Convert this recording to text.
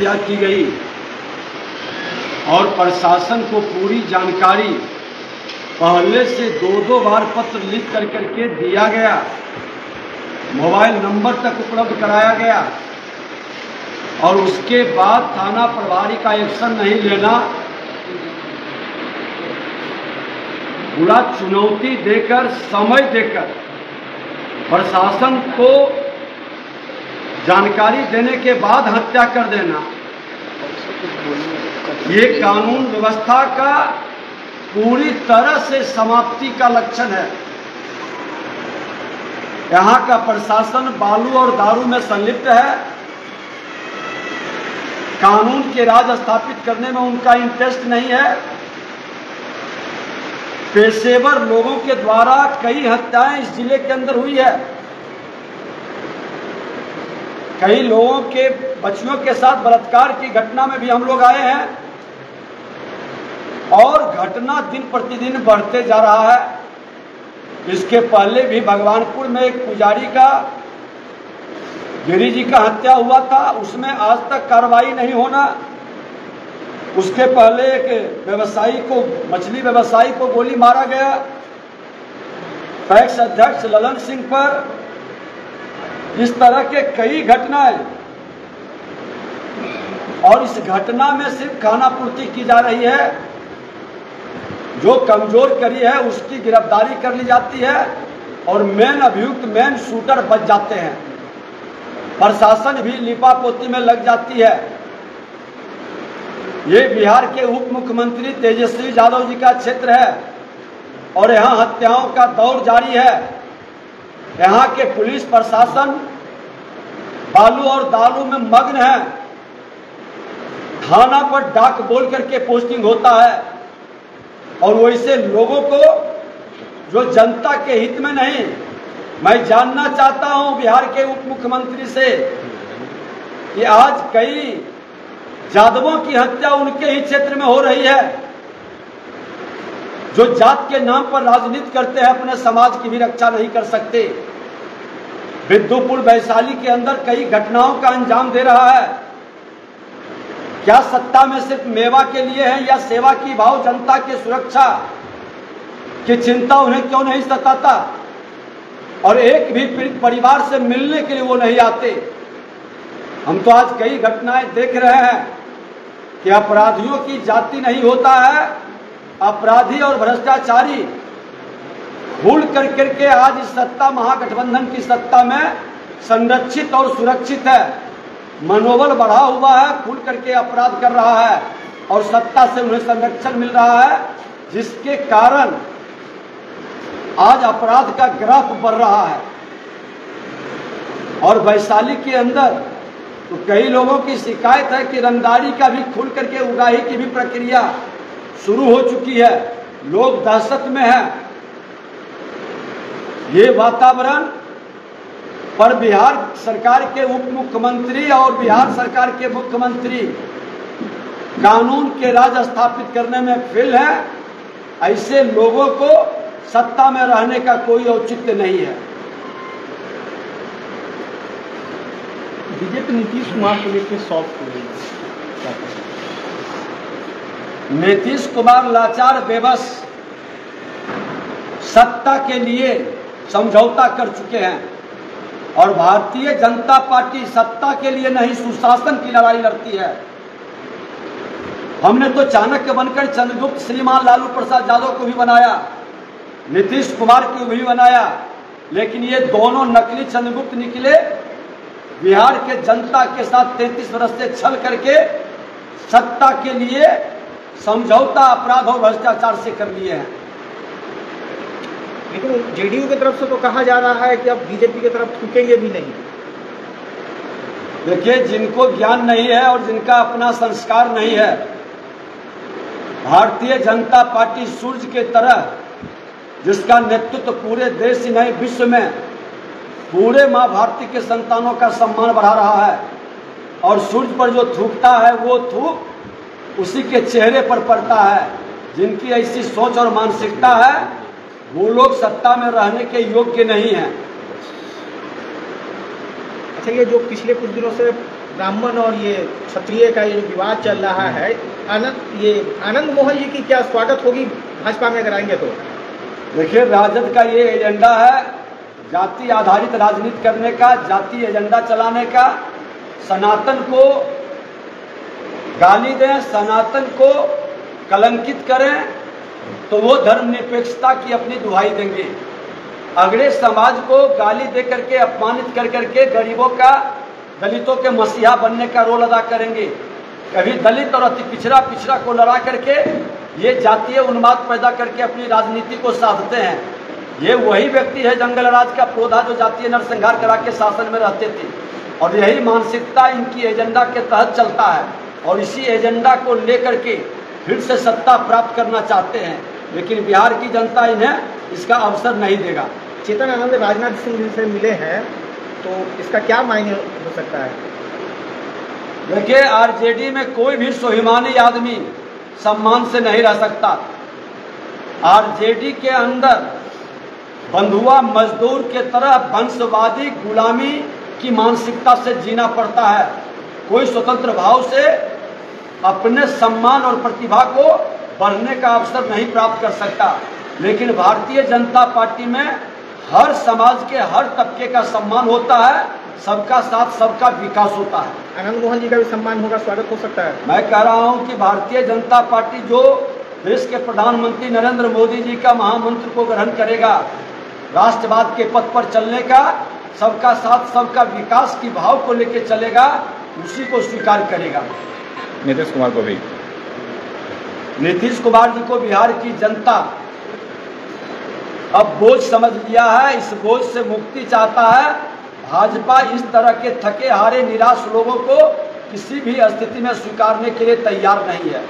हत्या की गई और प्रशासन को पूरी जानकारी पहले से 2-2 बार पत्र लिख करके दिया गया, मोबाइल नंबर तक उपलब्ध कराया गया और उसके बाद थाना प्रभारी का एक्शन नहीं लेना, पूरा चुनौती देकर, समय देकर प्रशासन को जानकारी देने के बाद हत्या कर देना, ये कानून व्यवस्था का पूरी तरह से समाप्ति का लक्षण है। यहाँ का प्रशासन बालू और दारू में संलिप्त है। कानून के राज स्थापित करने में उनका इंटरेस्ट नहीं है। पेशेवर लोगों के द्वारा कई हत्याएं इस जिले के अंदर हुई है। कई लोगों के बच्चियों के साथ बलात्कार की घटना में भी हम लोग आए हैं और घटना दिन प्रतिदिन बढ़ते जा रहा है। इसके पहले भी भगवानपुर में एक पुजारी का, गिरी जी का हत्या हुआ था, उसमें आज तक कार्रवाई नहीं होना। उसके पहले एक व्यवसायी को, मछली व्यवसायी को गोली मारा गया। पैक्स अध्यक्ष ललन सिंह पर इस तरह के कई घटनाएं, और इस घटना में सिर्फ खानापूर्ति की जा रही है। जो कमजोर करी है उसकी गिरफ्तारी कर ली जाती है और मेन अभियुक्त, मेन शूटर बच जाते हैं। प्रशासन भी लिपापोती में लग जाती है। ये बिहार के उप मुख्यमंत्री तेजस्वी यादव जी का क्षेत्र है और यहाँ हत्याओं का दौर जारी है। यहाँ के पुलिस प्रशासन बालू और दारू में मग्न है। थाना पर डाक बोल करके पोस्टिंग होता है और वैसे लोगों को जो जनता के हित में नहीं। मैं जानना चाहता हूं बिहार के उप मुख्यमंत्री से कि आज कई यादवों की हत्या उनके ही क्षेत्र में हो रही है, जो जात के नाम पर राजनीति करते हैं, अपने समाज की भी रक्षा नहीं कर सकते। विद्युपुर वैशाली के अंदर कई घटनाओं का अंजाम दे रहा है। क्या सत्ता में सिर्फ मेवा के लिए है या सेवा की भाव, जनता की सुरक्षा की चिंता उन्हें क्यों नहीं सताता? और एक भी पीड़ित परिवार से मिलने के लिए वो नहीं आते। हम तो आज कई घटनाएं देख रहे हैं कि अपराधियों की जाति नहीं होता है, अपराधी और भ्रष्टाचारी भूल करके आज इस सत्ता, महागठबंधन की सत्ता में संरक्षित और सुरक्षित है। मनोबल बढ़ा हुआ है, खुल करके अपराध कर रहा है और सत्ता से उन्हें संरक्षण मिल रहा है, जिसके कारण आज अपराध का ग्राफ बढ़ रहा है। और वैशाली के अंदर तो कई लोगों की शिकायत है कि रंगदारी का भी खुल करके उगाही की भी प्रक्रिया शुरू हो चुकी है। लोग दहशत में हैं। ये वातावरण पर बिहार सरकार के उप मुख्यमंत्री और बिहार सरकार के मुख्यमंत्री कानून के राज स्थापित करने में फेल है। ऐसे लोगों को सत्ता में रहने का कोई औचित्य नहीं है। बीजेपी नीतीश कुमार को लेकर सॉफ्ट हो गई। नीतीश कुमार लाचार, बेबस, सत्ता के लिए समझौता कर चुके हैं और भारतीय जनता पार्टी सत्ता के लिए नहीं, सुशासन की लड़ाई लड़ती है। हमने तो चाणक्य बनकर चंद्रगुप्त श्रीमान लालू प्रसाद यादव को भी बनाया, नीतीश कुमार को भी बनाया, लेकिन ये दोनों नकली चंद्रगुप्त निकले। बिहार के जनता के साथ 33 वर्ष से छल करके सत्ता के लिए समझौता अपराध और भ्रष्टाचार से कर लिए हैं। लेकिन जेडीयू की तरफ से तो कहा जा रहा है कि अब बीजेपी की तरफ थूकेंगे भी नहीं। देखिए, जिनको ज्ञान नहीं है और जिनका अपना संस्कार नहीं है, भारतीय जनता पार्टी सूर्य के तरह, जिसका नेतृत्व पूरे देश ही नहीं विश्व में पूरे माँ भारती के संतानों का सम्मान बढ़ा रहा है, और सूर्य पर जो थूकता है वो थूक उसी के चेहरे पर पड़ता है। जिनकी ऐसी सोच और मानसिकता है वो लोग सत्ता में रहने के योग्य नहीं हैं। अच्छा, ये जो पिछले कुछ दिनों से ब्राह्मण और ये क्षत्रिय का ये जो विवाद चल रहा है, आनंद मोहन जी की क्या स्वागत होगी भाजपा में अगर आएंगे तो? देखिए, राजद का ये एजेंडा है जाति आधारित राजनीति करने का, जाति एजेंडा चलाने का, सनातन को गाली दें, सनातन को कलंकित करें तो वो धर्मनिरपेक्षता की अपनी दुहाई देंगे। अगड़े समाज को गाली दे करके, अपमानित कर करके गरीबों का, दलितों के मसीहा बनने का रोल अदा करेंगे। कभी दलित और अति पिछड़ा को लड़ा करके ये जातीय उन्माद पैदा करके अपनी राजनीति को साधते हैं। ये वही व्यक्ति है जंगल राज का पौधा जो जातीय नरसंहार करा के शासन में रहते थे, और यही मानसिकता इनकी एजेंडा के तहत चलता है, और इसी एजेंडा को लेकर के फिर से सत्ता प्राप्त करना चाहते हैं, लेकिन बिहार की जनता इन्हें इसका अवसर नहीं देगा। चेतन आनंद राजनाथ सिंह जी से मिले हैं, तो इसका क्या मायने हो सकता है? देखिए, आरजेडी में कोई भी स्वाभिमानी आदमी सम्मान से नहीं रह सकता। आरजेडी के अंदर बंधुआ मजदूर के तरह वंशवादी गुलामी की मानसिकता से जीना पड़ता है। कोई स्वतंत्र भाव से अपने सम्मान और प्रतिभा को बढ़ने का अवसर नहीं प्राप्त कर सकता। लेकिन भारतीय जनता पार्टी में हर समाज के हर तबके का सम्मान होता है, सबका साथ सबका विकास होता है। आनंद मोहन जी का भी सम्मान होगा, स्वागत हो सकता है। मैं कह रहा हूं कि भारतीय जनता पार्टी जो देश के प्रधानमंत्री नरेंद्र मोदी जी का महामंत्र को ग्रहण करेगा, राष्ट्रवाद के पथ पर चलने का, सबका साथ सबका विकास की भाव को लेकर चलेगा, उसी को स्वीकार करेगा। नीतीश कुमार को भी, नीतीश कुमार जी को बिहार की जनता अब बोझ समझ लिया है, इस बोझ से मुक्ति चाहता है। भाजपा इस तरह के थके हारे निराश लोगों को किसी भी स्थिति में स्वीकारने के लिए तैयार नहीं है।